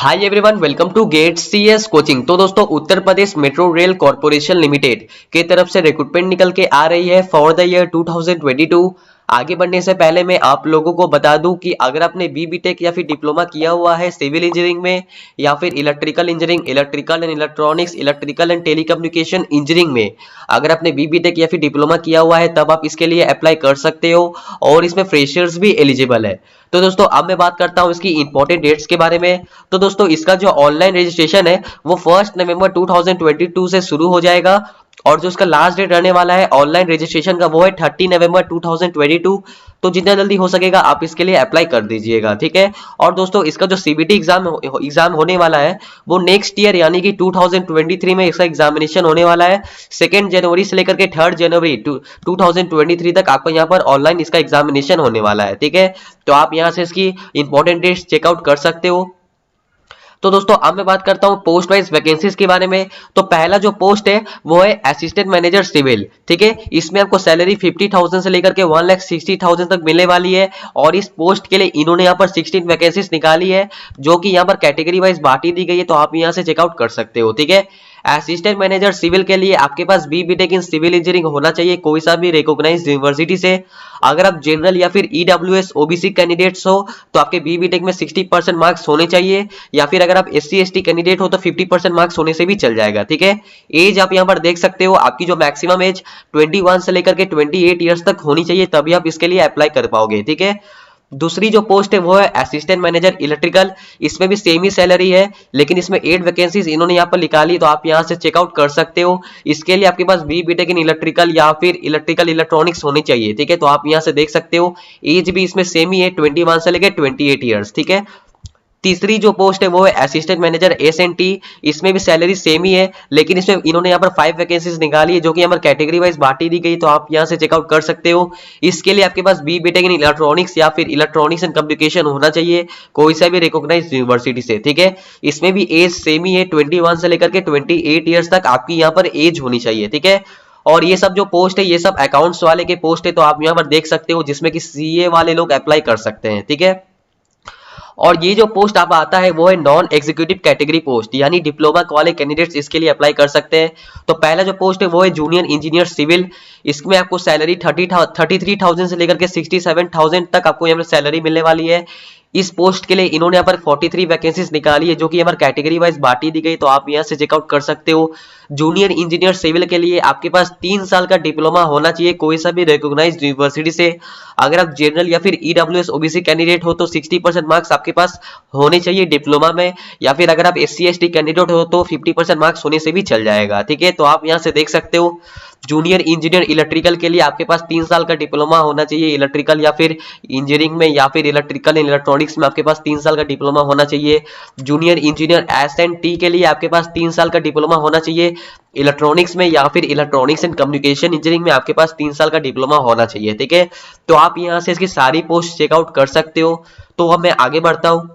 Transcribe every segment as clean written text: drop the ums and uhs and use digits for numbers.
Hi everyone, welcome to get CS coaching. तो दोस्तों, Uttar Pradesh metro rail corporation limited के तरफ से रिक्रूटमेंट निकल के आ रही है फॉर द ईयर 2022। आगे बढ़ने से पहले मैं आप लोगों को बता दूं कि अगर आपने बीटेक या फिर डिप्लोमा किया हुआ है सिविल इंजीनियरिंग में या फिर electrical engineering, electrical and electronics, electrical and telecommunication engineering में अगर आपने बीटेक या फिर डिप्लोमा किया हुआ है तब आप इसके लिए अप्लाई कर सकते हो और इसमें फ्रेशर्स भी एलिजिबल है। तो दोस्तों, अब मैं बात करता हूं इसकी इंपॉर्टेंट डेट्स के बारे में। तो दोस्तों, इसका जो ऑनलाइन रजिस्ट्रेशन है वो 1 नवंबर 2022 से शुरू हो जाएगा और जो इसका लास्ट डेट रहने वाला है ऑनलाइन रजिस्ट्रेशन का वो है 30 नवंबर 2022। तो जितना जल्दी हो सकेगा आप इसके लिए अप्लाई कर दीजिएगा, ठीक है। और दोस्तों, इसका जो सीबीटी एग्जाम होने वाला है वो नेक्स्ट ईयर यानी कि 2023 में इसका एग्जामिनेशन होने वाला है। 2 जनवरी से लेकर के 3 जनवरी 2023 तक आपको यहाँ पर ऑनलाइन इसका एग्जामिनेशन होने वाला है, ठीक है। तो आप यहाँ से इसकी इंपॉर्टेंट डेट्स चेकआउट कर सकते हो। तो दोस्तों, अब मैं बात करता हूं पोस्ट वाइज वैकेंसीज के बारे में। तो पहला जो पोस्ट है वो है असिस्टेंट मैनेजर सिविल, ठीक है। इसमें आपको सैलरी 50,000 से लेकर के 1,60,000 तक मिलने वाली है और इस पोस्ट के लिए इन्होंने यहाँ पर 16 वैकेंसीज निकाली है जो कि यहाँ पर कैटेगरी वाइज बांटी दी गई है। तो आप यहाँ से चेकआउट कर सकते हो, ठीक है। असिस्टेंट मैनेजर सिविल के लिए आपके पास बीटेक इन सिविल इंजीनियरिंग होना चाहिए कोई सा भी रिकॉग्नाइज्ड यूनिवर्सिटी से। अगर आप जनरल या फिर ईडब्ल्यूएस ओबीसी कैंडिडेट्स हो तो आपके बीटेक में 60% मार्क्स होने चाहिए, या फिर अगर आप एससी एसटी कैंडिडेट हो तो 50% मार्क्स होने से भी चल जाएगा, ठीक है। एज आप यहाँ पर देख सकते हो, आपकी जो मैक्सिमम एज 21 से लेकर के 28 ईयर्स तक होनी चाहिए, तभी आप इसके लिए अप्लाई कर पाओगे, ठीक है। दूसरी जो पोस्ट है वो है असिस्टेंट मैनेजर इलेक्ट्रिकल। इसमें भी सेम ही सैलरी है, लेकिन इसमें 8 वैकेंसीज इन्होंने यहाँ पर निकाली, तो आप यहाँ से चेकआउट कर सकते हो। इसके लिए आपके पास बीटेक इन इलेक्ट्रिकल या फिर इलेक्ट्रिकल इलेक्ट्रॉनिक्स होनी चाहिए, ठीक है। तो आप यहाँ से देख सकते हो, एज भी इसमें सेम ही है, 21 से लेकर 28 ईयर्स, ठीक है। तीसरी जो पोस्ट है वो है असिस्टेंट मैनेजर एसएनटी। इसमें भी सैलरी सेम ही है, लेकिन इसमें इन्होंने यहाँ पर 5 वैकेंसीज निकाली है जो कि यहाँ पर कैटेगरी वाइज बांटी दी गई, तो आप यहाँ से चेकआउट कर सकते हो। इसके लिए आपके पास बीटेक इन इलेक्ट्रॉनिक्स या फिर इलेक्ट्रॉनिक्स एंड कम्युनिकेशन होना चाहिए कोई सा भी रिकॉग्नाइज्ड यूनिवर्सिटी से, ठीक है। इसमें भी एज सेम ही है, 21 से लेकर के 28 ईयर्स तक आपकी यहाँ पर एज होनी चाहिए, ठीक है। और ये सब जो पोस्ट है ये सब अकाउंट्स वाले के पोस्ट है, तो आप यहाँ पर देख सकते हो, जिसमें कि सीए वाले लोग अप्लाई कर सकते हैं, ठीक है। और ये जो पोस्ट आप आता है वो है नॉन एग्जीक्यूटिव कैटेगरी पोस्ट, यानी डिप्लोमा वाले कैंडिडेट्स इसके लिए अप्लाई कर सकते हैं। तो पहला जो पोस्ट है वो है जूनियर इंजीनियर सिविल। इसमें आपको सैलरी 33,000 से लेकर के 67,000 तक आपको यहाँ पर सैलरी मिलने वाली है। इस पोस्ट के लिए इन्होंने यहाँ पर 43 वैकेंसीज निकाली है जो कि यहाँ पर कैटेगरी वाइज बांटी दी गई, तो आप यहाँ से चेकआउट कर सकते हो। जूनियर इंजीनियर सिविल के लिए आपके पास 3 साल का डिप्लोमा होना चाहिए कोई सा भी रिकॉग्नाइज्ड यूनिवर्सिटी से। अगर आप जनरल या फिर ईडब्ल्यूएस ओबीसी कैंडिडेट हो तो 60% मार्क्स आपके पास होने चाहिए डिप्लोमा में, या फिर अगर आप एससी एसटी कैंडिडेट हो तो 50% मार्क्स होने से भी चल जाएगा, ठीक है। तो आप यहाँ से देख सकते हो, जूनियर इंजीनियर इलेक्ट्रिकल के लिए आपके पास 3 साल का डिप्लोमा होना चाहिए इलेक्ट्रिकल या फिर इंजीनियरिंग में, या फिर इलेक्ट्रिकल एंड इलेक्ट्रॉनिक्स में आपके पास 3 साल का डिप्लोमा होना चाहिए। जूनियर इंजीनियर एस&टी के लिए आपके पास 3 साल का डिप्लोमा होना चाहिए इलेक्ट्रॉनिक्स में, या फिर इलेक्ट्रॉनिक्स एंड कम्युनिकेशन इंजीनियरिंग में आपके पास 3 साल का डिप्लोमा होना चाहिए, ठीक है। तो आप यहाँ से इसकी सारी पोस्ट चेकआउट कर सकते हो। तो अब मैं आगे बढ़ता हूँ।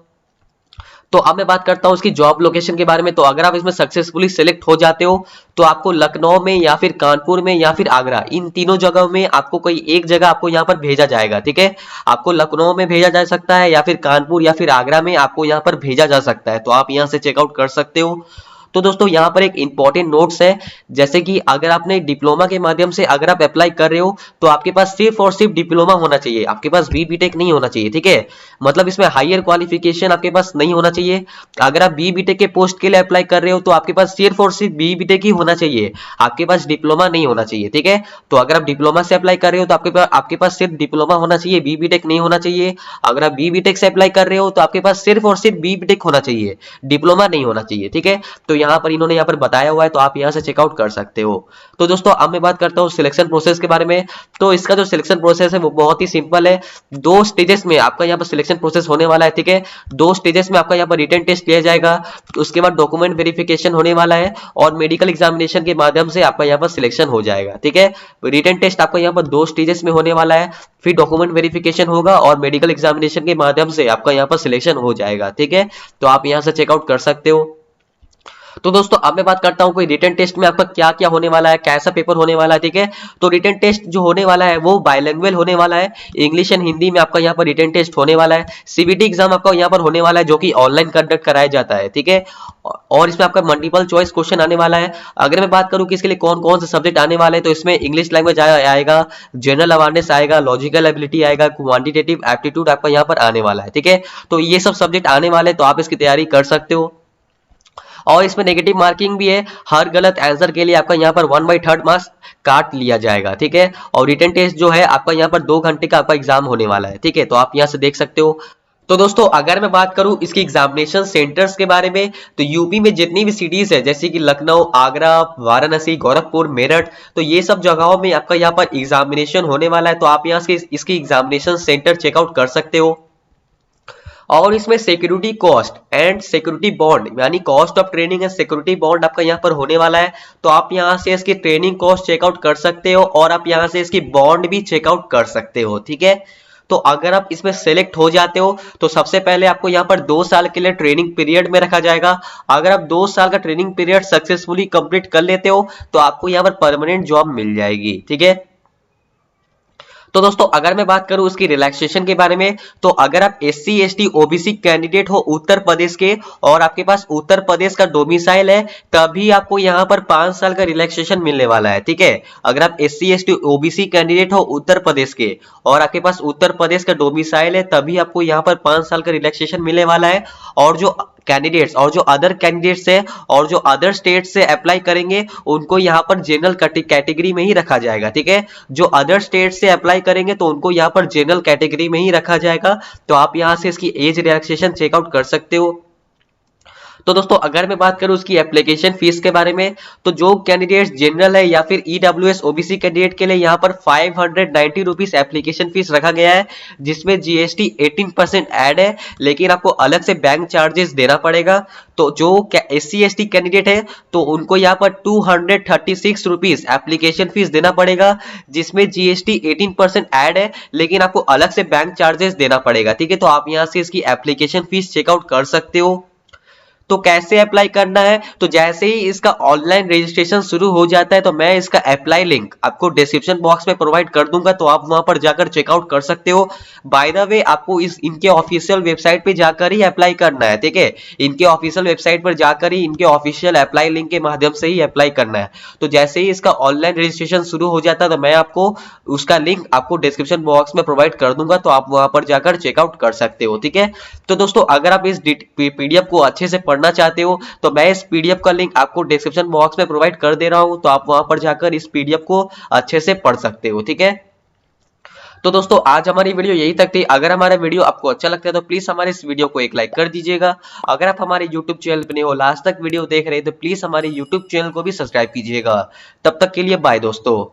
तो अब मैं बात करता हूं इसकी जॉब लोकेशन के बारे में। तो अगर आप इसमें सक्सेसफुली सिलेक्ट हो जाते हो तो आपको लखनऊ में या फिर कानपुर में या फिर आगरा, इन तीनों जगहों में आपको कोई एक जगह आपको यहाँ पर भेजा जाएगा, ठीक है। आपको लखनऊ में भेजा जा सकता है या फिर कानपुर या फिर आगरा में आपको यहाँ पर भेजा जा सकता है, तो आप यहाँ से चेकआउट कर सकते हो। तो दोस्तों, यहाँ पर एक इंपॉर्टेंट नोट्स है, जैसे कि अगर आपने डिप्लोमा के माध्यम से अगर आप अप्लाई कर रहे हो तो आपके पास सिर्फ और सिर्फ डिप्लोमा होना चाहिए, आपके पास बीटेक नहीं होना चाहिए, ठीक है। मतलब इसमें हायर क्वालिफिकेशन आपके पास नहीं होना चाहिए। अगर आप बीटेक के पोस्ट के लिए अप्लाई कर रहे हो तो आपके पास सिर्फ और सिर्फ बीटेक ही होना चाहिए, आपके पास डिप्लोमा नहीं होना चाहिए, ठीक है। तो अगर आप डिप्लोमा से अप्लाई कर रहे हो तो आपके पास सिर्फ डिप्लोमा होना चाहिए, बीटेक नहीं होना चाहिए। अगर आप बीटेक से अप्लाई कर रहे हो तो आपके पास सिर्फ और सिर्फ बीटेक होना चाहिए, डिप्लोमा नहीं होना चाहिए, ठीक है। तो यहाँ पर इन्होंने यहाँ पर बताया हुआ है, तो आप यहाँ से चेकआउट कर सकते हो। तो दोस्तों, अब मैं बात करता हूँ सिलेक्शन प्रोसेस के बारे में। तो इसका जो सिलेक्शन प्रोसेस है वो बहुत ही सिंपल है। 2 स्टेजेस में आपका यहाँ पर सिलेक्शन प्रोसेस होने वाला है, ठीक है। 2 स्टेजेस में आपका यहाँ पर रिटन टेस्ट लिया जाएगा, उसके बाद डॉक्यूमेंट वेरिफिकेशन होने वाला है और मेडिकल एग्जामिनेशन के माध्यम से आपका यहाँ पर सिलेक्शन हो जाएगा, ठीक है। रिटन टेस्ट आपका यहाँ पर 2 स्टेजेस में होने वाला है, फिर डॉक्यूमेंट वेरिफिकेशन होगा और मेडिकल एग्जामिनेशन के माध्यम से आपका यहाँ पर सिलेक्शन हो जाएगा, ठीक है। तो आप यहाँ से चेकआउट कर सकते हो। तो दोस्तों अब मैं बात करता हूँ कोई रिटन टेस्ट में आपका क्या क्या होने वाला है, कैसा पेपर होने वाला है, ठीक है। तो रिटन टेस्ट जो होने वाला है वो बाइलिंगुअल होने वाला है, इंग्लिश एंड हिंदी में आपका यहाँ पर रिटन टेस्ट होने वाला है। सीबीटी एग्जाम आपका यहाँ पर होने वाला है जो कि ऑनलाइन कंडक्ट कराया जाता है, ठीक है। और इसमें आपका मल्टीपल चॉइस क्वेश्चन आने वाला है। अगर मैं बात करूं कि इसके लिए कौन कौन से सब्जेक्ट आने वाले हैं, तो इसमें इंग्लिश लैंग्वेज आएगा, जनरल अवेयरनेस आएगा, लॉजिकल एबिलिटी आएगा, क्वांटिटेटिव एप्टीट्यूड आपका यहाँ पर आने वाला है, ठीक है। तो ये सब सब्जेक्ट आने वाले हैं, तो आप इसकी तैयारी कर सकते हो। और इसमें नेगेटिव मार्किंग भी है, हर गलत आंसर के लिए आपका यहाँ पर 1/3 मार्क्स काट लिया जाएगा, ठीक है। और रिटन टेस्ट जो है आपका यहाँ पर 2 घंटे का आपका एग्जाम होने वाला है, ठीक है। तो आप यहाँ से देख सकते हो। तो दोस्तों अगर मैं बात करूं इसकी एग्जामिनेशन सेंटर्स के बारे में, तो यूपी में जितनी भी सिटीज है जैसे कि लखनऊ, आगरा, वाराणसी, गोरखपुर, मेरठ, तो ये सब जगहों में आपका यहाँ पर एग्जामिनेशन होने वाला है। तो आप यहाँ से इसकी एग्जामिनेशन सेंटर चेकआउट कर सकते हो। और इसमें security cost and security bond यानी cost of training and security bond आपका यहाँ पर होने वाला है। तो आप यहाँ से इसकी ट्रेनिंग कॉस्ट चेकआउट कर सकते हो और आप यहाँ से इसकी बॉन्ड भी चेकआउट कर सकते हो, ठीक है। तो अगर आप इसमें सेलेक्ट हो जाते हो तो सबसे पहले आपको यहाँ पर 2 साल के लिए ट्रेनिंग पीरियड में रखा जाएगा। अगर आप 2 साल का ट्रेनिंग पीरियड सक्सेसफुली कंप्लीट कर लेते हो तो आपको यहाँ पर परमानेंट जॉब मिल जाएगी, ठीक है। तो दोस्तों अगर मैं बात करूं उसकी रिलैक्सेशन के बारे में, तो अगर आप SC ST OBC कैंडिडेट हो उत्तर प्रदेश के और आपके पास उत्तर प्रदेश का डोमिसाइल है, तभी आपको यहां पर 5 साल का रिलैक्सेशन मिलने वाला है, ठीक है। अगर आप SC ST OBC कैंडिडेट हो उत्तर प्रदेश के और आपके पास उत्तर प्रदेश का डोमिसाइल है, तभी आपको यहां पर 5 साल का रिलैक्सेशन मिलने वाला है। और जो कैंडिडेट्स और जो अदर कैंडिडेट्स है और जो अदर स्टेट से अप्लाई करेंगे उनको यहाँ पर जनरल कैटेगरी में ही रखा जाएगा, ठीक है। जो अदर स्टेट से अप्लाई करेंगे तो उनको यहाँ पर जनरल कैटेगरी में ही रखा जाएगा। तो आप यहाँ से इसकी एज रिलैक्सेशन चेकआउट कर सकते हो। तो दोस्तों अगर मैं बात करूं उसकी एप्लीकेशन फीस के बारे में, तो जो कैंडिडेट जनरल है या फिर EWS OBC कैंडिडेट के लिए यहाँ पर 590 रुपीज एप्लीकेशन फीस रखा गया है, जिसमें GST 18% ऐड है, लेकिन आपको अलग से बैंक चार्जेस देना पड़ेगा। तो जो SC ST कैंडिडेट है तो उनको यहाँ पर 236 रुपीज एप्लीकेशन फीस देना पड़ेगा, जिसमें GST 18% ऐड है, लेकिन आपको अलग से बैंक चार्जेस देना पड़ेगा, ठीक है। तो आप यहाँ से इसकी एप्लीकेशन फीस चेकआउट कर सकते हो। तो कैसे अप्लाई करना है, तो जैसे ही इसका ऑनलाइन रजिस्ट्रेशन शुरू हो जाता है तो मैं इसका अप्लाई लिंक आपको डिस्क्रिप्शन बॉक्स में प्रोवाइड कर दूंगा, तो आप वहां पर जाकर चेकआउट कर सकते हो। बाय द वे आपको इनके ऑफिशियल वेबसाइट पे जाकर ही अप्लाई करना है, ठीक है। इनके ऑफिशियल वेबसाइट पर जाकर ही इनके ऑफिशियल अप्लाई लिंक के माध्यम से ही अप्लाई करना है। तो जैसे ही इसका ऑनलाइन रजिस्ट्रेशन शुरू हो जाता है तो मैं आपको उसका लिंक आपको डिस्क्रिप्शन बॉक्स में प्रोवाइड कर दूंगा, तो आप वहां पर जाकर चेकआउट कर सकते हो, ठीक है। तो दोस्तों अगर आप इस PDF को अच्छे से पढ़ना चाहते हो तो मैं इस PDF का लिंक आपको डिस्क्रिप्शन बॉक्स में प्रोवाइड कर दे रहा हूं, तो आप वहां पर जाकर इस PDF को अच्छे से पढ़ सकते हो, ठीक है। तो दोस्तों आज हमारी वीडियो यही तक थी। अगर हमारा वीडियो आपको अच्छा लगता है तो प्लीज हमारे इस वीडियो को एक लाइक कर दीजिएगा। अगर आप हमारे YouTube चैनल पर नए हो, लास्ट तक वीडियो देख रहे हैं, तो प्लीज हमारे YouTube चैनल को भी सब्सक्राइब कीजिएगा। तब तक के लिए बाय दोस्तों।